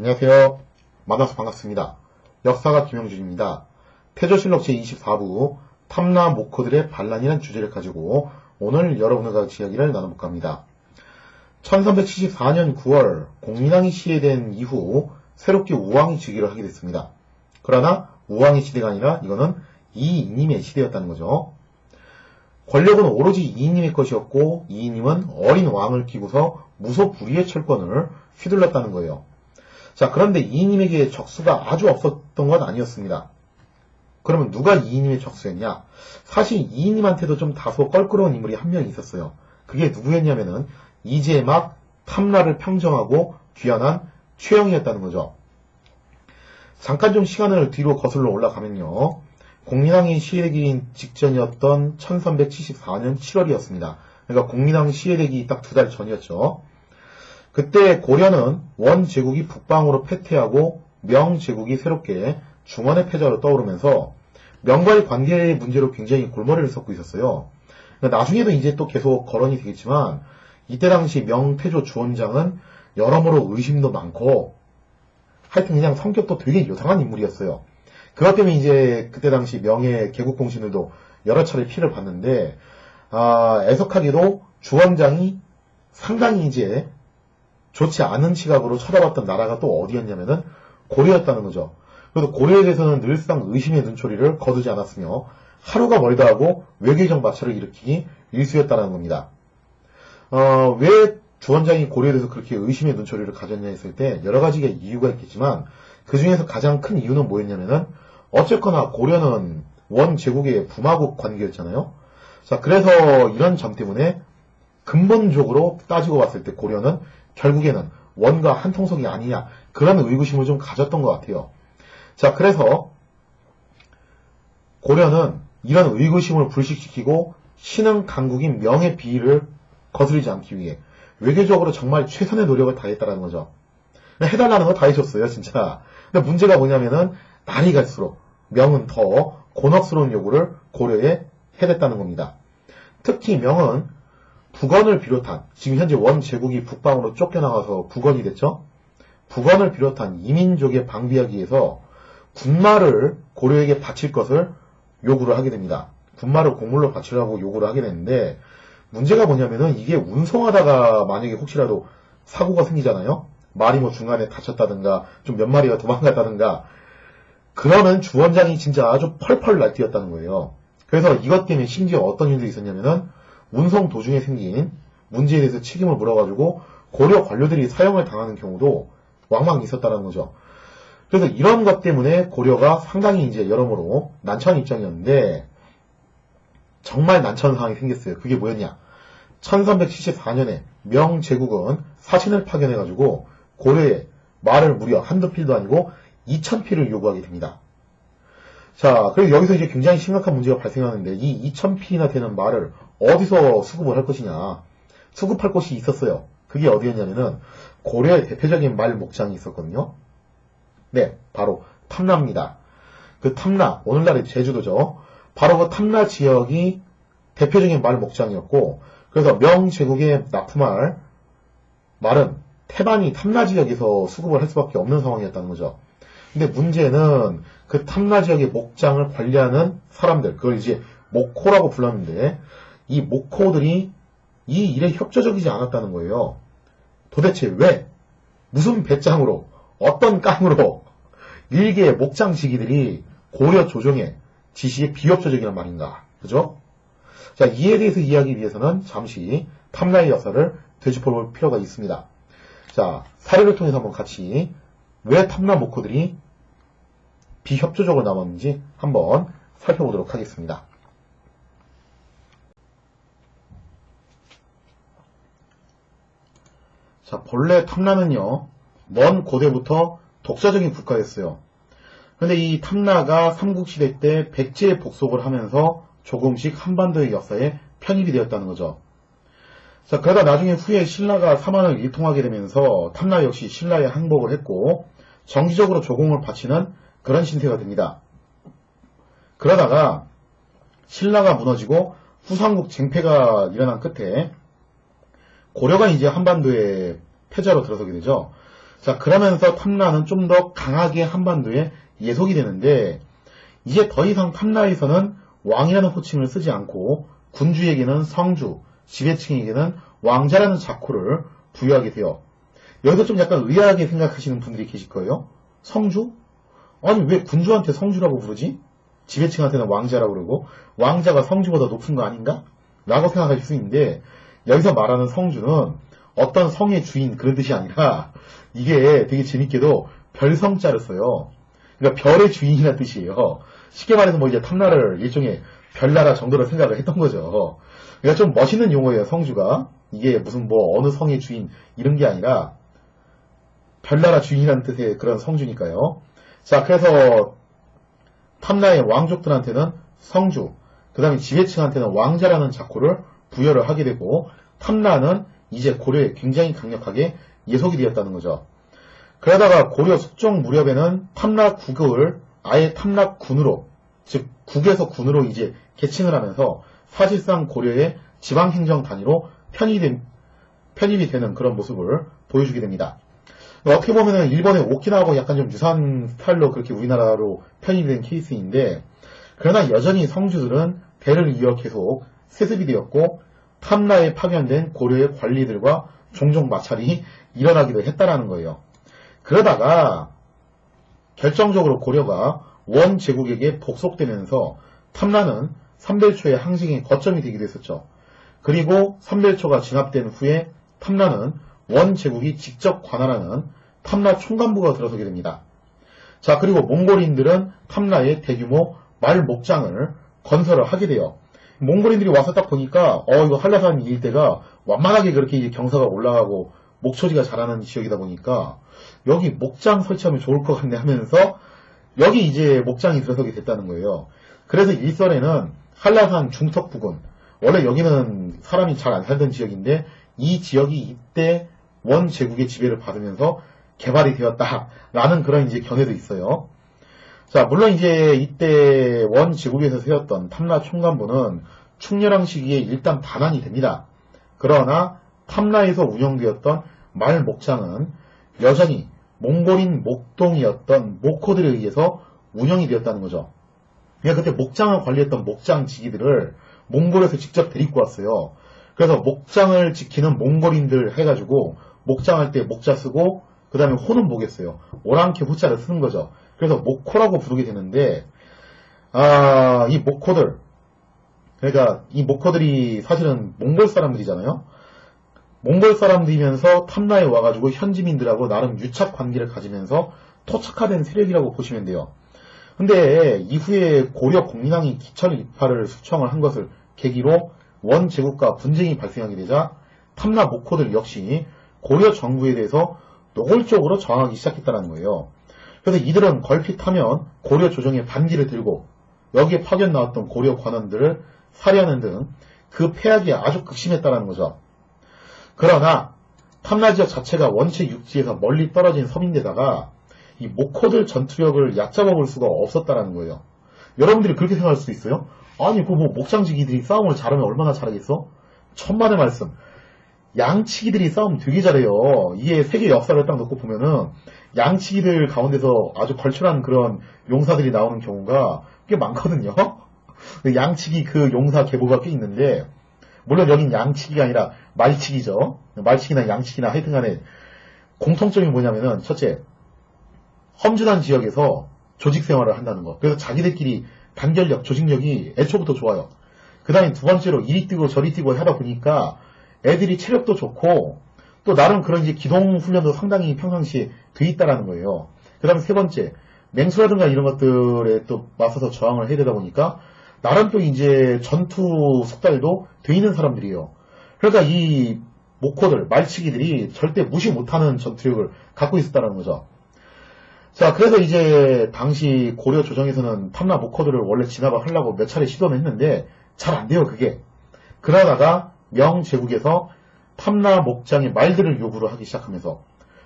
안녕하세요. 만나서 반갑습니다. 역사가 김영준입니다. 태조실록 제24부 탐나 목호들의 반란이라는 주제를 가지고 오늘 여러분과 같이 이야기를 나눠볼까 합니다. 1374년 9월 공민왕이 시해된 이후 새롭게 우왕이 즉위를 하게 됐습니다. 그러나 우왕의 시대가 아니라 이거는 이이님의 시대였다는 거죠. 권력은 오로지 이이님의 것이었고 이이님은 어린 왕을 끼고서 무소불위의 철권을 휘둘렀다는 거예요. 자, 그런데 이이님에게 적수가 아주 없었던 건 아니었습니다. 그러면 누가 이이님의 적수였냐? 사실 이이님한테도 좀 다소 껄끄러운 인물이 한 명 있었어요. 그게 누구였냐면은 이제 막 탐나를 평정하고 귀환한 최영이었다는 거죠. 잠깐 좀 시간을 뒤로 거슬러 올라가면요. 공민왕이 시해되기 직전이었던 1374년 7월이었습니다. 그러니까 공민왕 시해되기 딱 2달 전이었죠. 그때 고려는 원 제국이 북방으로 패퇴하고 명 제국이 새롭게 중원의 패자로 떠오르면서 명과의 관계의 문제로 굉장히 골머리를 썩고 있었어요. 나중에도 이제 또 계속 거론이 되겠지만 이때 당시 명태조 주원장은 여러모로 의심도 많고 하여튼 그냥 성격도 되게 요상한 인물이었어요. 그것 때문에 이제 그때 당시 명의 개국공신들도 여러 차례 피해를 봤는데 애석하게도 주원장이 상당히 이제 좋지 않은 시각으로 쳐다봤던 나라가 또 어디였냐면은 고려였다는 거죠. 그래서 고려에 대해서는 늘상 의심의 눈초리를 거두지 않았으며 하루가 멀다 하고 외교적 마찰을 일으키기 일쑤였다는 겁니다. 왜 주원장이 고려에 대해서 그렇게 의심의 눈초리를 가졌냐 했을 때 여러 가지가 이유가 있겠지만 그 중에서 가장 큰 이유는 뭐였냐면은 어쨌거나 고려는 원 제국의 부마국 관계였잖아요. 자, 그래서 이런 점 때문에 근본적으로 따지고 봤을 때 고려는 결국에는 원과 한 통속이 아니냐 그런 의구심을 좀 가졌던 것 같아요. 자, 그래서 고려는 이런 의구심을 불식시키고 신흥 강국인 명의 비위를 거스르지 않기 위해 외교적으로 정말 최선의 노력을 다했다는 거죠. 해달라는 거 다 해줬어요, 진짜. 근데 문제가 뭐냐면은 날이 갈수록 명은 더 곤혹스러운 요구를 고려에 해댔다는 겁니다. 특히 명은 북원을 비롯한 지금 현재 원 제국이 북방으로 쫓겨나가서 북원이 됐죠. 북원을 비롯한 이민족에 방비하기 위해서 군마를 고려에게 바칠 것을 요구를 하게 됩니다. 군마를 곡물로 바치라고 요구를 하게 되는데 문제가 뭐냐면은 이게 운송하다가 만약에 혹시라도 사고가 생기잖아요. 말이 뭐 중간에 다쳤다든가 좀 몇 마리가 도망갔다든가 그러면 주원장이 진짜 아주 펄펄 날뛰었다는 거예요. 그래서 이것 때문에 심지어 어떤 일도 있었냐면은 운송 도중에 생긴 문제에 대해서 책임을 물어가지고 고려 관료들이 사형을 당하는 경우도 왕왕 있었다는 거죠. 그래서 이런 것 때문에 고려가 상당히 이제 여러모로 난처한 입장이었는데 정말 난처한 상황이 생겼어요. 그게 뭐였냐? 1374년에 명제국은 사신을 파견해가지고 고려에 말을 무려 한두 필도 아니고 2000필을 요구하게 됩니다. 자, 그래서 여기서 이제 굉장히 심각한 문제가 발생하는데 이 2000필이나 되는 말을 어디서 수급을 할 것이냐. 수급할 곳이 있었어요. 그게 어디였냐면은 고려의 대표적인 말 목장이 있었거든요. 네, 바로 탐나입니다. 그 탐나, 오늘날의 제주도죠. 바로 그 탐나 지역이 대표적인 말 목장이었고 그래서 명제국에 납품할 말은 태반이 탐나 지역에서 수급을 할 수밖에 없는 상황이었다는 거죠. 근데 문제는 그 탐나 지역의 목장을 관리하는 사람들, 그걸 이제 목호라고 불렀는데 이 목호들이 이 일에 협조적이지 않았다는 거예요. 도대체 왜? 무슨 배짱으로? 어떤 깡으로? 일개의 목장 지기들이 고려 조정의 지시에 비협조적이란 말인가? 그죠? 자, 이에 대해서 이야기하기 위해서는 잠시 탐나의 역사를 되짚어볼 필요가 있습니다. 자, 사례를 통해서 한번 같이 왜 탐나 목호들이 비협조적으로 나왔는지 한번 살펴보도록 하겠습니다. 자, 본래 탐나는요, 먼 고대부터 독자적인 국가였어요. 그런데 이 탐나가 삼국시대 때 백제에 복속을 하면서 조금씩 한반도의 역사에 편입이 되었다는 거죠. 자, 그러다 나중에 후에 신라가 삼한을 일통하게 되면서 탐나 역시 신라에 항복을 했고 정기적으로 조공을 바치는 그런 신세가 됩니다. 그러다가 신라가 무너지고 후삼국 쟁패가 일어난 끝에 고려가 이제 한반도에 패자로 들어서게 되죠. 자, 그러면서 탐라는 좀 더 강하게 한반도에 예속이 되는데, 이제 더 이상 탐라에서는 왕이라는 호칭을 쓰지 않고 군주에게는 성주, 지배층에게는 왕자라는 자코를 부여하게 돼요. 여기서 좀 약간 의아하게 생각하시는 분들이 계실 거예요. 성주? 아니 왜 군주한테 성주라고 부르지? 지배층한테는 왕자라고 그러고 왕자가 성주보다 높은 거 아닌가? 라고 생각하실 수 있는데, 여기서 말하는 성주는 어떤 성의 주인 그런 뜻이 아니라 이게 되게 재밌게도 별성자를 써요. 그러니까 별의 주인이라는 뜻이에요. 쉽게 말해서 뭐 이제 탐나를 일종의 별나라 정도로 생각을 했던 거죠. 그러니까 좀 멋있는 용어예요, 성주가. 이게 무슨 뭐 어느 성의 주인 이런 게 아니라 별나라 주인이라는 뜻의 그런 성주니까요. 자, 그래서 탐나의 왕족들한테는 성주, 그 다음에 지배층한테는 왕자라는 자코를 부여를 하게 되고, 탐나는 이제 고려에 굉장히 강력하게 예속이 되었다는 거죠. 그러다가 고려 숙종 무렵에는 탐라국을 아예 탐라군으로, 즉 국에서 군으로 이제 계층을 하면서 사실상 고려의 지방행정 단위로 편입이 되는 그런 모습을 보여주게 됩니다. 어떻게 보면은 일본의 오키나와하고 약간 좀 유사한 스타일로 그렇게 우리나라로 편입이 된 케이스인데, 그러나 여전히 성주들은 대를 이어 계속 세습이 되었고, 탐라에 파견된 고려의 관리들과 종종 마찰이 일어나기도 했다라는 거예요. 그러다가 결정적으로 고려가 원제국에게 복속되면서 탐라는 삼별초의 항쟁의 거점이 되기도 했었죠. 그리고 삼별초가 진압된 후에 탐라는 원제국이 직접 관할하는 탐라 총관부가 들어서게 됩니다. 자, 그리고 몽골인들은 탐라에 대규모 말 목장을 건설을 하게 돼요. 몽골인들이 와서 딱 보니까 이거 한라산 일대가 완만하게 그렇게 이제 경사가 올라가고 목초지가 자라는 지역이다 보니까 여기 목장 설치하면 좋을 것 같네 하면서 여기 이제 목장이 들어서게 됐다는 거예요. 그래서 일설에는 한라산 중턱 부근, 원래 여기는 사람이 잘 안 살던 지역인데 이 지역이 이때 원제국의 지배를 받으면서 개발이 되었다라는 그런 이제 견해도 있어요. 자, 물론 이제 이때 원제국에서 세웠던 탐라 총관부는 충렬왕 시기에 일단 반환이 됩니다. 그러나 탐라에서 운영되었던 말 목장은 여전히 몽골인 목동이었던 목호들에 의해서 운영이 되었다는 거죠. 그러니까 그때 목장을 관리했던 목장지기들을 몽골에서 직접 데리고 왔어요. 그래서 목장을 지키는 몽골인들 해가지고 목장할 때 목자 쓰고 그 다음에 호는 뭐겠어요? 오랑캐 호자를 쓰는 거죠. 그래서 목호라고 부르게 되는데, 이 목호들, 그러니까 이 목호들이 사실은 몽골 사람들이잖아요. 몽골 사람들이면서 탐라에 와가지고 현지민들하고 나름 유착 관계를 가지면서 토착화된 세력이라고 보시면 돼요. 근데 이후에 고려 공인왕이 기천 이파를 수청을 한 것을 계기로 원제국과 분쟁이 발생하게 되자 탐라 목호들 역시 고려 정부에 대해서 노골적으로 저항하기 시작했다는 거예요. 그래서 이들은 걸핏하면 고려 조정의 반기를 들고 여기에 파견 나왔던 고려 관원들을 살해하는 등 그 폐악이 아주 극심했다는 거죠. 그러나 탐라 지역 자체가 원체 육지에서 멀리 떨어진 섬인데다가 이 목호들 전투력을 얕잡아볼 수가 없었다는 거예요. 여러분들이 그렇게 생각할 수 있어요? 아니 그 뭐 목장지기들이 싸움을 잘하면 얼마나 잘하겠어? 천만의 말씀. 양치기들이 싸움 되게 잘해요. 이게 세계 역사를 딱 놓고 보면은 양치기들 가운데서 아주 걸출한 그런 용사들이 나오는 경우가 꽤 많거든요. 양치기 그 용사 계보가 꽤 있는데, 물론 여긴 양치기가 아니라 말치기죠. 말치기나 양치기나 하여튼 간에 공통점이 뭐냐면은, 첫째, 험준한 지역에서 조직 생활을 한다는 거. 그래서 자기들끼리 단결력, 조직력이 애초부터 좋아요. 그 다음에 두 번째로 이리 뛰고 저리 뛰고 하다 보니까 애들이 체력도 좋고 또 나름 그런 이제 기동 훈련도 상당히 평상시에 돼 있다라는 거예요. 그 다음에 세 번째, 맹수라든가 이런 것들에 또 맞서서 저항을 해야 되다 보니까 나름 또 이제 전투 숙달도 돼 있는 사람들이에요. 그러니까 이 목호들, 말치기들이 절대 무시 못하는 전투력을 갖고 있었다는 거죠. 자, 그래서 이제 당시 고려 조정에서는 탐라 목호들을 원래 진압을 하려고 몇 차례 시도는 했는데 잘 안 돼요, 그게. 그러다가 명제국에서 탐라 목장의 말들을 요구를 하기 시작하면서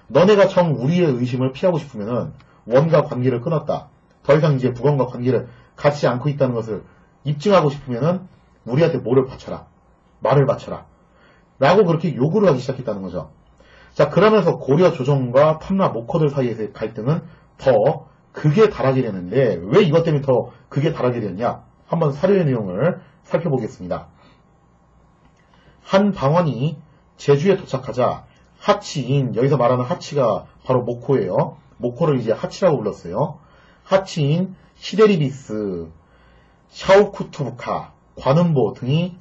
너네가 정 우리의 의심을 피하고 싶으면은 원과 관계를 끊었다. 더 이상 이제 북원과 관계를 갖지 않고 있다는 것을 입증하고 싶으면은 우리한테 뭐를 바쳐라. 말을 바쳐라. 라고 그렇게 요구를 하기 시작했다는 거죠. 자, 그러면서 고려 조정과 탐라 목호들 사이에서의 갈등은 더 극에 달하게 되는데 왜 이것 때문에 더 극에 달하게 되었냐? 한번 사료의 내용을 살펴보겠습니다. 한 방언이 제주에 도착하자 하치인, 여기서 말하는 하치가 바로 목호예요. 목호를 이제 하치라고 불렀어요. 하치인 시데리비스, 샤우쿠투부카, 관음보 등이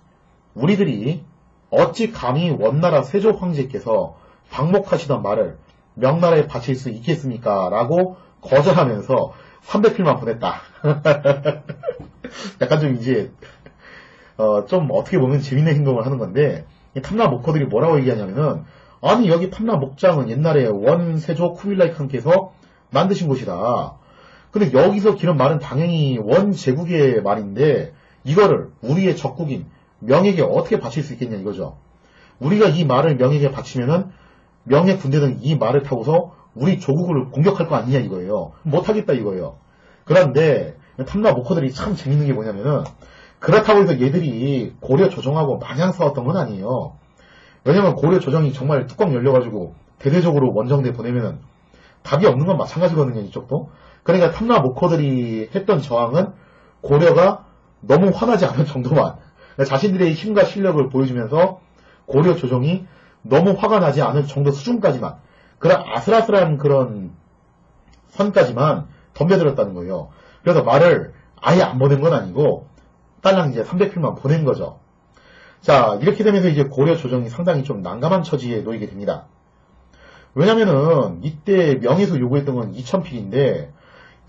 우리들이 어찌 감히 원나라 세조 황제께서 방목하시던 말을 명나라에 바칠 수 있겠습니까? 라고 거절하면서 300필만 보냈다. 약간 좀 이제 좀 어떻게 보면 재밌는 행동을 하는 건데 탐라 목호들이 뭐라고 얘기하냐면은 아니 여기 탐라 목장은 옛날에 원세조 쿠빌라이 칸께서 만드신 곳이다. 근데 여기서 기른 말은 당연히 원제국의 말인데 이거를 우리의 적국인 명에게 어떻게 바칠 수 있겠냐 이거죠. 우리가 이 말을 명에게 바치면은 명의 군대는 이 말을 타고서 우리 조국을 공격할 거 아니냐 이거예요. 못하겠다 이거예요. 그런데 탐라 목호들이 참 재밌는 게 뭐냐면은 그렇다고 해서 얘들이 고려 조정하고 마냥 싸웠던 건 아니에요. 왜냐면 고려 조정이 정말 뚜껑 열려가지고 대대적으로 원정대 보내면은 답이 없는 건 마찬가지거든요 이쪽도. 그러니까 탐라 목호들이 했던 저항은 고려가 너무 화나지 않을 정도만 자신들의 힘과 실력을 보여주면서 고려 조정이 너무 화가 나지 않을 정도 수준까지만 그런 아슬아슬한 그런 선까지만 덤벼들었다는 거예요. 그래서 말을 아예 안 보낸 건 아니고 딸랑 이제 300필만 보낸 거죠. 자, 이렇게 되면서 이제 고려 조정이 상당히 좀 난감한 처지에 놓이게 됩니다. 왜냐면은 이때 명에서 요구했던 건 2000필인데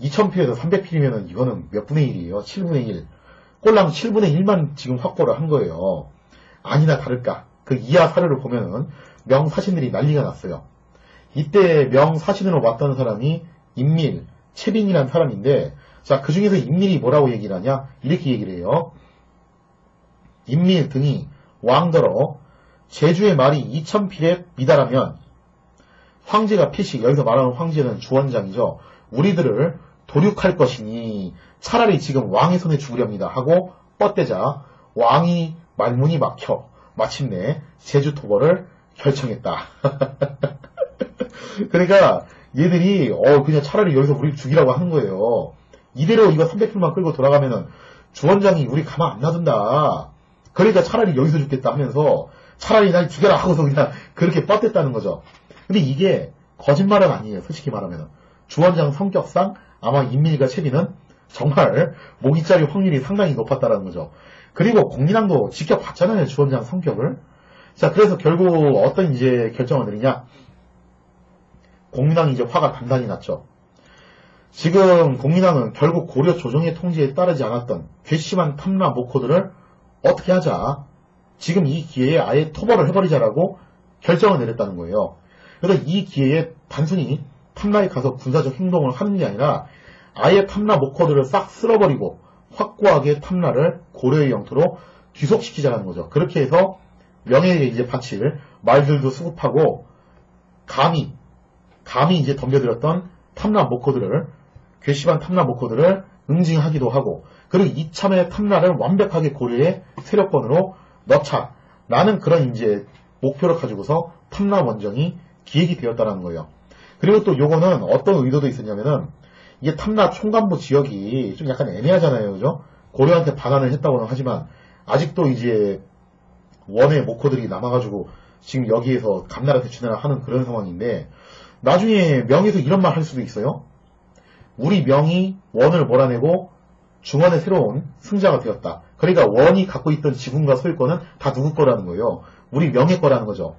2000필에서 300필이면은 이거는 몇 분의 1이에요? 7분의 1. 꼴랑 7분의 1만 지금 확보를 한 거예요. 아니나 다를까. 그 이하 사료를 보면은 명 사신들이 난리가 났어요. 이때 명 사신으로 왔던 사람이 임밀, 채빈이라는 사람인데 자, 그 중에서 임밀이 뭐라고 얘기를 하냐? 이렇게 얘기를 해요. 임밀 등이 왕더러 제주의 말이 2000필에 미달하면 황제가 필시, 여기서 말하는 황제는 주원장이죠. 우리들을 도륙할 것이니 차라리 지금 왕의 손에 죽으렵니다 하고 뻗대자 왕이 말문이 막혀 마침내 제주 토벌을 결정했다. 그러니까 얘들이 그냥 차라리 여기서 우리를 죽이라고 하는 거예요. 이대로 이거 300필만 끌고 돌아가면은 주원장이 우리 가만 안 놔둔다. 그러니까 차라리 여기서 죽겠다 하면서 차라리 날 죽여라 하고서 그냥 그렇게 뻗댔다는 거죠. 근데 이게 거짓말은 아니에요. 솔직히 말하면 주원장 성격상 아마 임밀과 채비는 정말 목이 자릴 확률이 상당히 높았다라는 거죠. 그리고 공민왕도 지켜봤잖아요. 주원장 성격을. 자, 그래서 결국 어떤 이제 결정을 내리냐. 공민왕이 이제 화가 단단히 났죠. 지금 공민왕은 결국 고려 조정의 통제에 따르지 않았던 괘씸한 탐라 목호들을 어떻게 하자. 지금 이 기회에 아예 토벌을 해버리자라고 결정을 내렸다는 거예요. 그래서 이 기회에 단순히 탐라에 가서 군사적 행동을 하는 게 아니라 아예 탐라 목호들을 싹 쓸어버리고 확고하게 탐라를 고려의 영토로 귀속시키자는 거죠. 그렇게 해서 명예에 이제 바칠 말들도 수급하고 감히 이제 덤벼들었던 탐라 목호들을 괘씸한 탐라 목호들을 응징하기도 하고 그리고 이참에 탐라를 완벽하게 고려의 세력권으로 넣자라는 그런 이제 목표를 가지고서 탐라 원정이 기획이 되었다는 거예요. 그리고 또 요거는 어떤 의도도 있었냐면은 이게 탐라 총관부 지역이 좀 약간 애매하잖아요. 그죠? 고려한테 반환을 했다고는 하지만 아직도 이제 원의 목호들이 남아가지고 지금 여기에서 감나라 대추나라 하는 그런 상황인데 나중에 명에서 이런 말 할 수도 있어요. 우리 명이 원을 몰아내고 중원의 새로운 승자가 되었다. 그러니까 원이 갖고 있던 지분과 소유권은 다 누구 거라는 거예요. 우리 명의 거라는 거죠.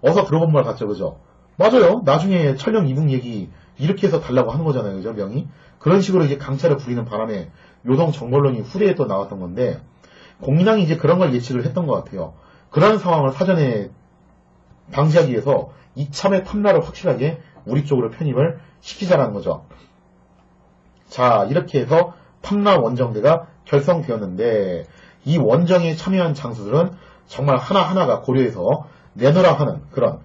어서 들어본 말 같죠, 그죠? 맞아요. 나중에 철령 이북 얘기 이렇게 해서 달라고 하는 거잖아요, 그죠? 명이 그런 식으로 이제 강차를 부리는 바람에 요동 정벌론이 후대에 또 나왔던 건데 공민왕이 이제 그런 걸 예측을 했던 것 같아요. 그런 상황을 사전에 방지하기 위해서 이참에 탐라를 확실하게 우리 쪽으로 편입을 시키자라는 거죠. 자, 이렇게 해서 탐라 원정대가 결성되었는데 이 원정에 참여한 장수들은 정말 하나하나가 고려해서 내놓으라 하는 그런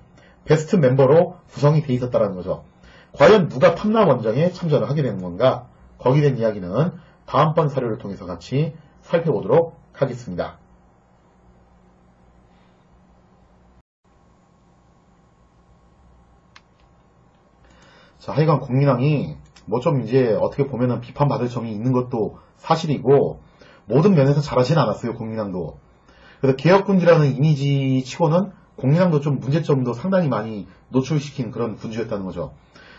베스트 멤버로 구성이 돼 있었다는 거죠. 과연 누가 탐라 원정에 참전을 하게 되는 건가? 거기에 대한 이야기는 다음번 사료를 통해서 같이 살펴보도록 하겠습니다. 자, 하여간 국민당이 뭐 좀 이제 어떻게 보면은 비판받을 점이 있는 것도 사실이고, 모든 면에서 잘하진 않았어요, 국민당도. 그래서 개혁군주라는 이미지 치고는 국민당도 좀 문제점도 상당히 많이 노출시킨 그런 군주였다는 거죠.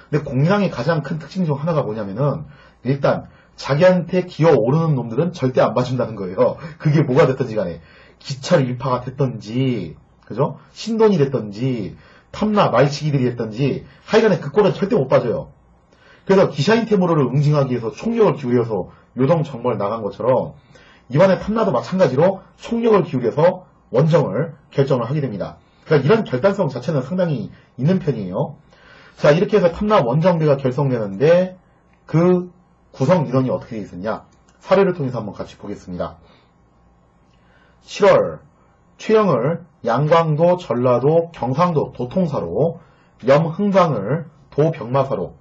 근데 국민당의 가장 큰 특징 중 하나가 뭐냐면은, 일단 자기한테 기어 오르는 놈들은 절대 안 봐준다는 거예요. 그게 뭐가 됐든지 간에 기철 일파가 됐던지, 그죠? 신돈이 됐던지, 탐나 말치기들이 됐던지, 하여간에 그 꼴은 절대 못 봐줘요. 그래서 기샤인 테무르를 응징하기 위해서 총력을 기울여서 요동 정벌 나간 것처럼 이번에 탐나도 마찬가지로 총력을 기울여서 원정을 결정을 하게 됩니다. 그러니까 이런 결단성 자체는 상당히 있는 편이에요. 자, 이렇게 해서 탐나 원정대가 결성되는데 그 구성 인원이 어떻게 되어 있었냐? 사례를 통해서 한번 같이 보겠습니다. 7월 최영을 양광도, 전라도, 경상도 도통사로, 염흥방을 도병마사로,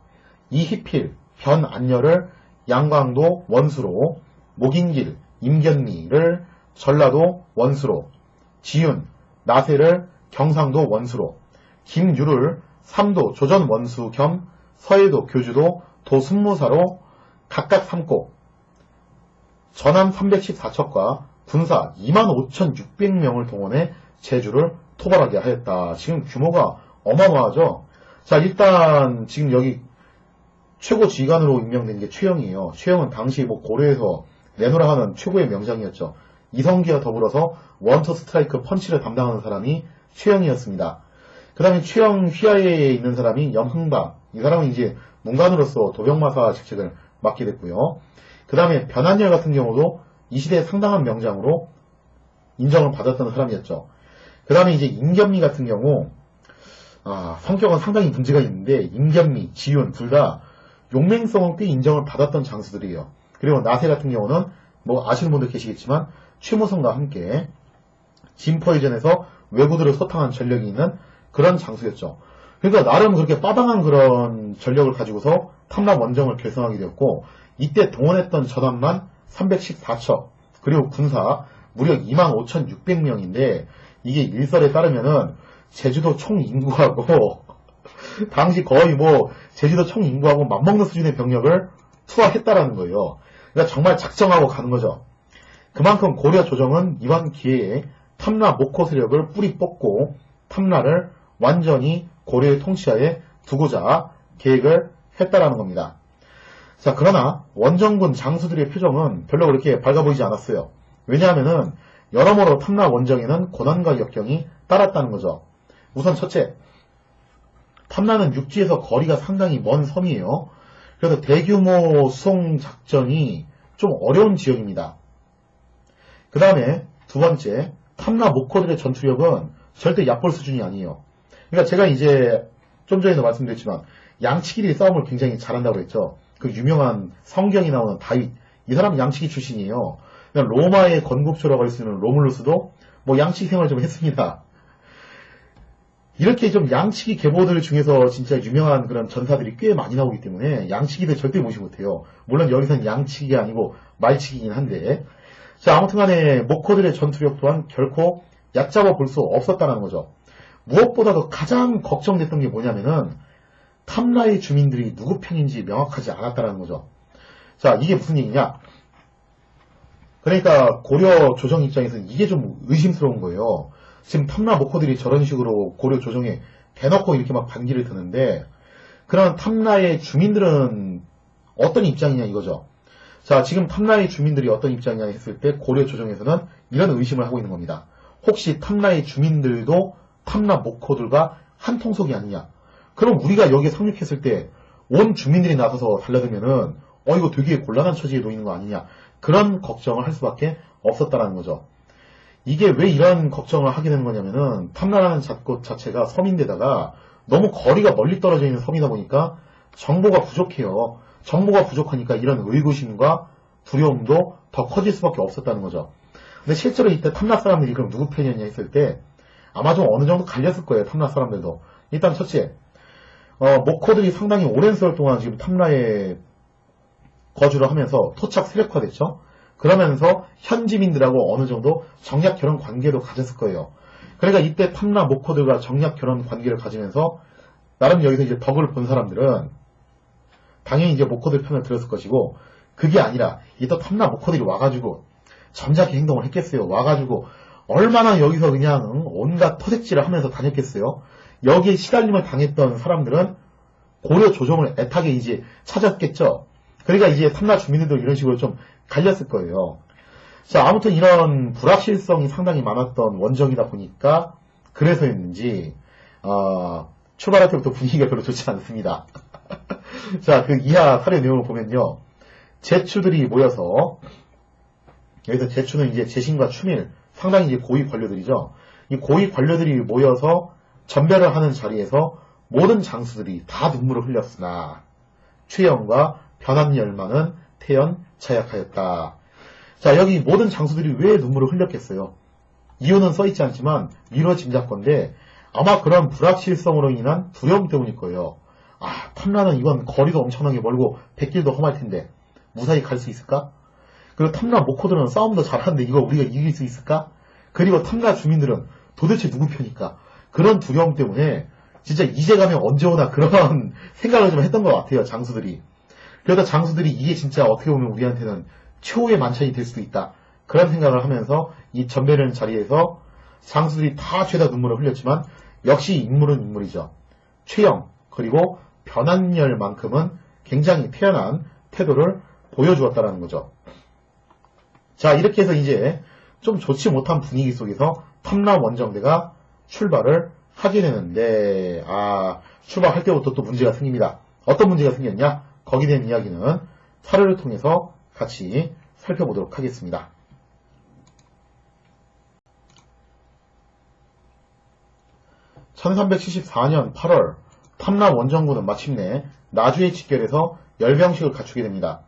이희필, 변안열을 양광도 원수로, 목인길, 임견미를 전라도 원수로, 지윤, 나세를 경상도 원수로, 김유를 삼도 조전 원수 겸 서해도 교주도 도순무사로 각각 삼고, 전함 314척과 군사 25,600명을 동원해 제주를 토벌하게 하였다. 지금 규모가 어마어마하죠. 자, 일단 지금 여기 최고 지휘관으로 임명된 게 최영이에요. 최영은 당시 뭐 고려에서 내노라 하는 최고의 명장이었죠. 이성기와 더불어서 원투 스트라이크 펀치를 담당하는 사람이 최영이었습니다. 그 다음에 최영 휘하에 있는 사람이 염흥방. 이 사람은 이제 문관으로서 도병마사 직책을 맡게 됐고요. 그 다음에 변한열 같은 경우도 이 시대에 상당한 명장으로 인정을 받았던 사람이었죠. 그 다음에 이제 임견미 같은 경우, 성격은 상당히 문제가 있는데, 임견미, 지윤, 둘 다 용맹성은 꽤 인정을 받았던 장수들이에요. 그리고 나세 같은 경우는, 뭐 아시는 분들 계시겠지만, 최무성과 함께 진포해전에서 왜구들을 소탕한 전력이 있는 그런 장수였죠. 그러니까 나름 그렇게 빠방한 그런 전력을 가지고서 탐락 원정을 결성하게 되었고, 이때 동원했던 전함만 314척, 그리고 군사 무려 25,600명인데, 이게 일설에 따르면은 제주도 총 인구하고 당시 거의 뭐 제주도 총 인구하고 맞먹는 수준의 병력을 투하했다라는 거예요. 그러니까 정말 작정하고 가는 거죠. 그만큼 고려 조정은 이번 기회에 탐라 목호 세력을 뿌리 뽑고 탐라를 완전히 고려의 통치하에 두고자 계획을 했다라는 겁니다. 자, 그러나 원정군 장수들의 표정은 별로 그렇게 밝아 보이지 않았어요. 왜냐하면은 여러모로 탐라 원정에는 고난과 역경이 따랐다는 거죠. 우선 첫째, 탐라는 육지에서 거리가 상당히 먼 섬이에요. 그래서 대규모 수송 작전이 좀 어려운 지역입니다. 그 다음에 두 번째, 탐라 목호들의 전투력은 절대 얕볼 수준이 아니에요. 그러니까 제가 이제 좀 전에도 말씀드렸지만 양치기들이 싸움을 굉장히 잘한다고 했죠. 그 유명한 성경이 나오는 다윗, 이 사람은 양치기 출신이에요. 로마의 건국초라고 할 수 있는 로물루스도 뭐 양치기 생활 좀 했습니다. 이렇게 좀 양치기 계보들 중에서 진짜 유명한 그런 전사들이 꽤 많이 나오기 때문에 양치기들 절대 무시 못해요. 물론 여기서는 양치기가 아니고 말치기긴 한데, 자, 아무튼 간에 목호들의 전투력 또한 결코 얕잡아 볼 수 없었다는 거죠. 무엇보다도 가장 걱정됐던 게 뭐냐면은 탐라의 주민들이 누구 편인지 명확하지 않았다는 거죠. 자, 이게 무슨 얘기냐? 그러니까 고려 조정 입장에서는 이게 좀 의심스러운 거예요. 지금 탐라 목호들이 저런 식으로 고려 조정에 대놓고 이렇게 막 반기를 드는데, 그런 탐라의 주민들은 어떤 입장이냐 이거죠. 자, 지금 탐라의 주민들이 어떤 입장이냐 했을 때 고려 조정에서는 이런 의심을 하고 있는 겁니다. 혹시 탐라의 주민들도 탐라 목호들과 한 통속이 아니냐? 그럼 우리가 여기에 상륙했을 때 온 주민들이 나서서 달려들면은 이거 되게 곤란한 처지에 놓이는 거 아니냐? 그런 걱정을 할 수밖에 없었다라는 거죠. 이게 왜 이런 걱정을 하게 되는 거냐면은 탐라라는 곳 자체가 섬인데다가 너무 거리가 멀리 떨어져 있는 섬이다 보니까 정보가 부족해요. 정보가 부족하니까 이런 의구심과 두려움도 더 커질 수밖에 없었다는 거죠. 근데 실제로 이때 탐라 사람들이 그럼 누구 편이었냐 했을 때 아마 좀 어느 정도 갈렸을 거예요. 탐라 사람들도. 일단 첫째, 목호들이 상당히 오랜 세월 동안 지금 탐라에 거주를 하면서 토착 세력화됐죠. 그러면서 현지민들하고 어느 정도 정략 결혼 관계도 가졌을 거예요. 그러니까 이때 탐라 목호들과 정략 결혼 관계를 가지면서 나름 여기서 이제 덕을 본 사람들은 당연히 이제 목호들 편을 들었을 것이고, 그게 아니라 이 또 탐라 목호들이 와가지고 점잖게 행동을 했겠어요. 와가지고 얼마나 여기서 그냥 온갖 토색질을 하면서 다녔겠어요. 여기에 시달림을 당했던 사람들은 고려 조정을 애타게 이제 찾았겠죠. 그러니까 이제 탐라 주민들도 이런 식으로 좀 갈렸을 거예요. 자, 아무튼 이런 불확실성이 상당히 많았던 원정이다 보니까 그래서였는지 출발할 때부터 분위기가 별로 좋지 않습니다. 자, 그 이하 사례 내용을 보면요. 제추들이 모여서, 여기서 제추는 이제 제신과 추밀, 상당히 이제 고위 관료들이죠. 이 고위 관료들이 모여서 전별을 하는 자리에서 모든 장수들이 다 눈물을 흘렸으나 최영과 변한열만은 태연 자약하였다. 자, 여기 모든 장수들이 왜 눈물을 흘렸겠어요? 이유는 써있지 않지만 미뤄 짐작건데 아마 그런 불확실성으로 인한 두려움 때문일 거예요. 탐라는 이건 거리도 엄청나게 멀고 백길도 험할 텐데 무사히 갈 수 있을까? 그리고 탐라 목호들은 싸움도 잘하는데 이거 우리가 이길 수 있을까? 그리고 탐라 주민들은 도대체 누구 편일까? 그런 두려움 때문에 진짜 이제 가면 언제 오나 그런 생각을 좀 했던 것 같아요. 장수들이. 그러다 장수들이 이게 진짜 어떻게 보면 우리한테는 최후의 만찬이 될 수도 있다. 그런 생각을 하면서 이 전멸하는 자리에서 장수들이 다 죄다 눈물을 흘렸지만 역시 인물은 인물이죠. 최영 그리고 변한열만큼은 굉장히 태연한 태도를 보여주었다는 거죠. 자, 이렇게 해서 이제 좀 좋지 못한 분위기 속에서 탐라 원정대가 출발을 하게 되는데 출발할 때부터 또 문제가 생깁니다. 어떤 문제가 생겼냐? 거기에 대한 이야기는 사례를 통해서 같이 살펴보도록 하겠습니다. (1374년 8월) 탐라 원정군은 마침내 나주에 직결해서 열병식을 갖추게 됩니다.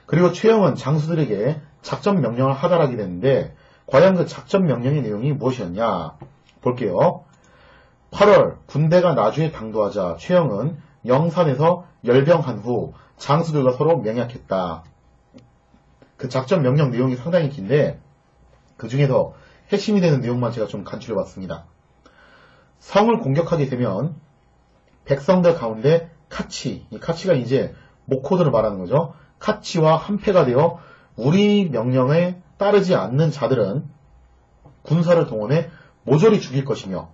그리고 최영은 장수들에게 작전 명령을 하달하게 되는데 과연 그 작전 명령의 내용이 무엇이었냐 볼게요. 8월 군대가 나주에 당도하자 최영은 영산에서 열병한 후 장수들과 서로 명약했다. 그 작전 명령 내용이 상당히 긴데 그 중에서 핵심이 되는 내용만 제가 좀 간추려봤습니다. 성을 공격하게 되면 백성들 가운데 카치, 이 카치가 이제 목호들을 말하는 거죠. 카치와 한패가 되어 우리 명령에 따르지 않는 자들은 군사를 동원해 모조리 죽일 것이며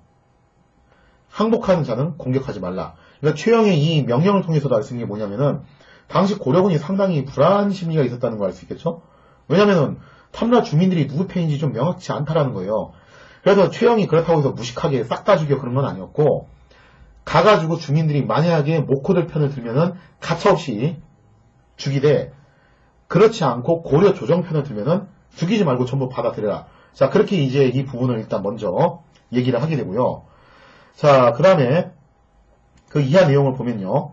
항복하는 자는 공격하지 말라. 그러니까 최영의 이 명령을 통해서도 알 수 있는 게 뭐냐면은 당시 고려군이 상당히 불안 심리가 있었다는 걸 알 수 있겠죠? 왜냐면은 탐라 주민들이 누구 편인지 좀 명확치 않다라는 거예요. 그래서 최영이 그렇다고 해서 무식하게 싹 다 죽여 그런 건 아니었고 가가지고 주민들이 만약에 목호들 편을 들면은 가차없이 죽이되 그렇지 않고 고려 조정 편을 들면은 죽이지 말고 전부 받아들여라. 자, 그렇게 이제 이 부분을 일단 먼저 얘기를 하게 되고요. 자, 그 다음에 그 이하 내용을 보면요.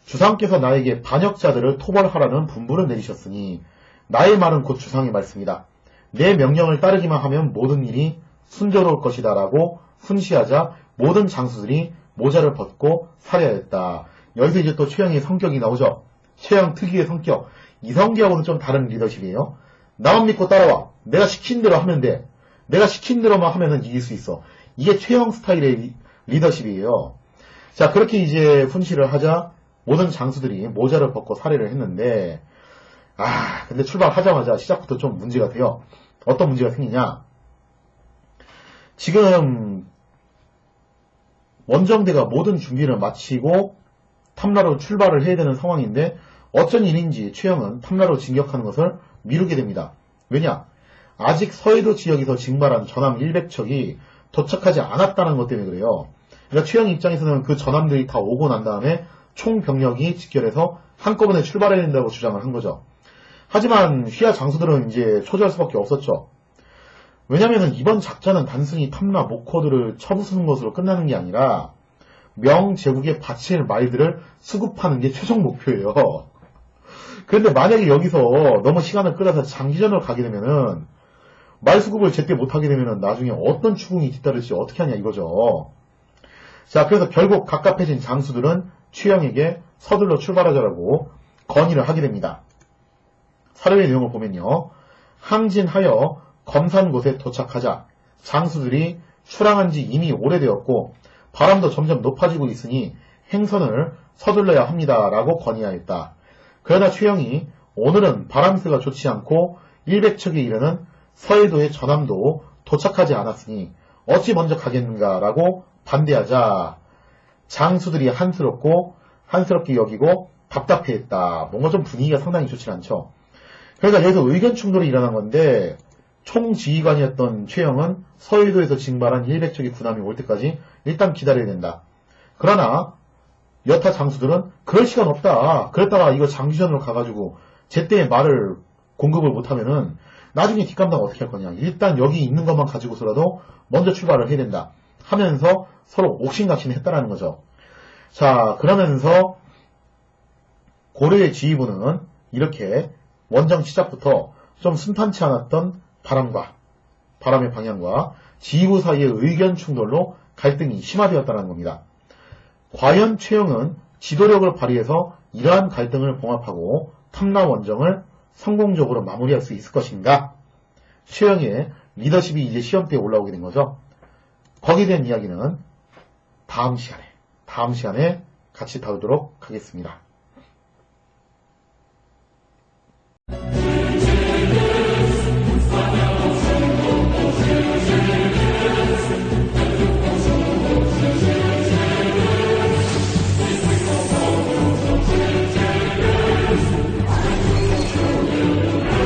주상께서 나에게 반역자들을 토벌하라는 분부를 내리셨으니 나의 말은 곧 주상의 말씀이다. 내 명령을 따르기만 하면 모든 일이 순조로울 것이다 라고 훈시하자 모든 장수들이 모자를 벗고 살해하였다. 여기서 이제 또 최영의 성격이 나오죠. 최영 특유의 성격. 이 성격하고는 좀 다른 리더십이에요. 나만 믿고 따라와. 내가 시킨 대로 하면 돼. 내가 시킨 대로만 하면은 이길 수 있어. 이게 최영 스타일의 리더십이에요. 자, 그렇게 이제 훈시를 하자 모든 장수들이 모자를 벗고 살해를 했는데 근데 출발하자마자 시작부터 좀 문제가 돼요. 어떤 문제가 생기냐? 지금 원정대가 모든 준비를 마치고 탐라로 출발을 해야 되는 상황인데 어쩐 일인지 최영은 탐라로 진격하는 것을 미루게 됩니다. 왜냐? 아직 서해도 지역에서 징발한 전함 100척이 도착하지 않았다는 것 때문에 그래요. 그러니까 최영 입장에서는 그 전함들이 다 오고 난 다음에 총 병력이 직결해서 한꺼번에 출발해야 된다고 주장을 한 거죠. 하지만 휘하 장수들은 이제 초조할 수밖에 없었죠. 왜냐면은 이번 작전은 단순히 탐라 목호들을 쳐부수는 것으로 끝나는 게 아니라 명제국에 바칠 말들을 수급하는 게 최종 목표예요. 그런데 만약에 여기서 너무 시간을 끌어서 장기전으로 가게 되면은 말 수급을 제때 못하게 되면은 나중에 어떤 추궁이 뒤따를지 어떻게 하냐 이거죠. 자, 그래서 결국 갑갑해진 장수들은 최영에게 서둘러 출발하자라고 건의를 하게 됩니다. 사료의 내용을 보면요. 항진하여 검산 곳에 도착하자 장수들이 출항한 지 이미 오래되었고 바람도 점점 높아지고 있으니 행선을 서둘러야 합니다. 라고 건의하였다. 그러나 최영이 오늘은 바람새가 좋지 않고 100척에 이르는 서해도의 전함도 도착하지 않았으니 어찌 먼저 가겠는가라고 반대하자 장수들이 한스럽게 여기고 답답해했다. 뭔가 좀 분위기가 상당히 좋지 않죠. 그러니까 여기서 의견 충돌이 일어난 건데 총지휘관이었던 최영은 서해도에서 징발한 100척의 군함이 올 때까지 일단 기다려야 된다. 그러나 여타 장수들은 그럴 시간 없다. 그랬다가 이거 장기전으로 가가지고 제때 말을 공급을 못하면은 나중에 뒷감당 어떻게 할 거냐. 일단 여기 있는 것만 가지고서라도 먼저 출발을 해야 된다. 하면서 서로 옥신각신 했다라는 거죠. 자, 그러면서 고려의 지휘부는 이렇게 원정 시작부터 좀 순탄치 않았던 바람의 방향과 지휘부 사이의 의견 충돌로 갈등이 심화되었다는 겁니다. 과연 최영은 지도력을 발휘해서 이러한 갈등을 봉합하고 탐라 원정을 성공적으로 마무리할 수 있을 것인가? 최영의 리더십이 이제 시험대에 올라오게 된 거죠. 거기에 대한 이야기는 다음 시간에 같이 다루도록 하겠습니다.